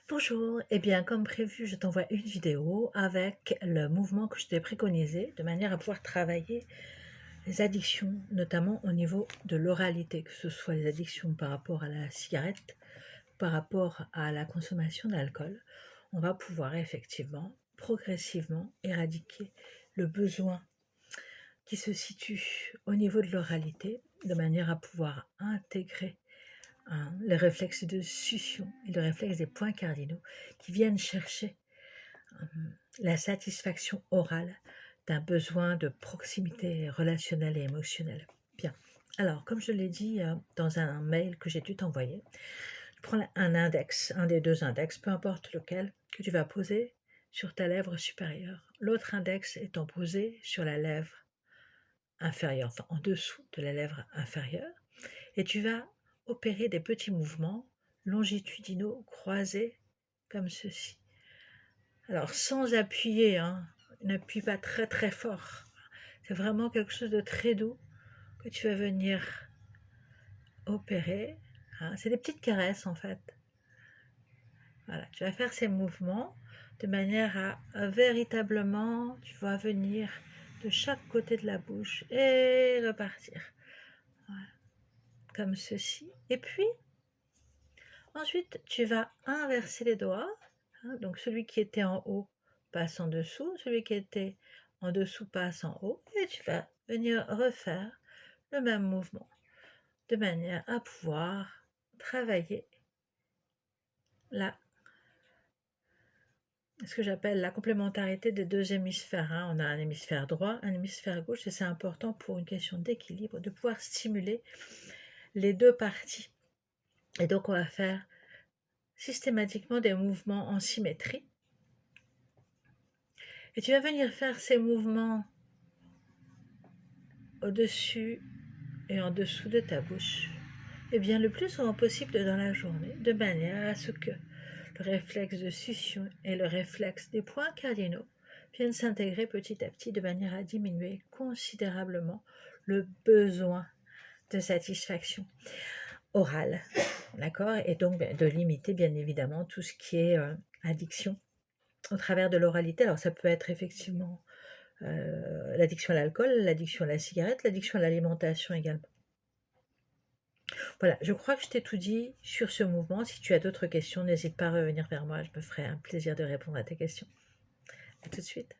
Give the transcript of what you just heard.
Bonjour, eh bien comme prévu, je t'envoie une vidéo avec le mouvement que je t'ai préconisé de manière à pouvoir travailler les addictions, notamment au niveau de l'oralité, que ce soit les addictions par rapport à la cigarette, par rapport à la consommation d'alcool. On va pouvoir effectivement, progressivement, éradiquer le besoin qui se situe au niveau de l'oralité, de manière à pouvoir intégrer les réflexes de succion et le réflexe des points cardinaux qui viennent chercher la satisfaction orale d'un besoin de proximité relationnelle et émotionnelle. Bien. Alors, comme je l'ai dit dans un mail que j'ai dû t'envoyer, prends un index, un des deux index, peu importe lequel, que tu vas poser sur ta lèvre supérieure. L'autre index étant posé sur la lèvre inférieure, enfin en dessous de la lèvre inférieure. Et tu vas opérer des petits mouvements longitudinaux croisés comme ceci. Alors sans appuyer, n'appuie pas très très fort. C'est vraiment quelque chose de très doux que tu vas venir opérer. C'est des petites caresses en fait. Voilà, tu vas faire ces mouvements de manière à véritablement, tu vas venir de chaque côté de la bouche et repartir. Voilà, comme ceci. Et puis, ensuite, tu vas inverser les doigts. Donc celui qui était en haut passe en dessous, celui qui était en dessous passe en haut, et tu vas venir refaire le même mouvement, de manière à pouvoir travailler là ce que j'appelle la complémentarité des deux hémisphères. On a un hémisphère droit, un hémisphère gauche, et c'est important pour une question d'équilibre, de pouvoir stimuler les deux parties. Et donc on va faire systématiquement des mouvements en symétrie. Et tu vas venir faire ces mouvements au-dessus et en dessous de ta bouche, et bien le plus souvent possible dans la journée, de manière à ce que le réflexe de succion et le réflexe des points cardinaux viennent s'intégrer petit à petit de manière à diminuer considérablement le besoin de satisfaction orale, d'accord, et donc de limiter bien évidemment tout ce qui est addiction au travers de l'oralité. Alors ça peut être effectivement l'addiction à l'alcool, l'addiction à la cigarette, l'addiction à l'alimentation également. Voilà, je crois que je t'ai tout dit sur ce mouvement. Si tu as d'autres questions, n'hésite pas à revenir vers moi, je me ferai un plaisir de répondre à tes questions. À tout de suite.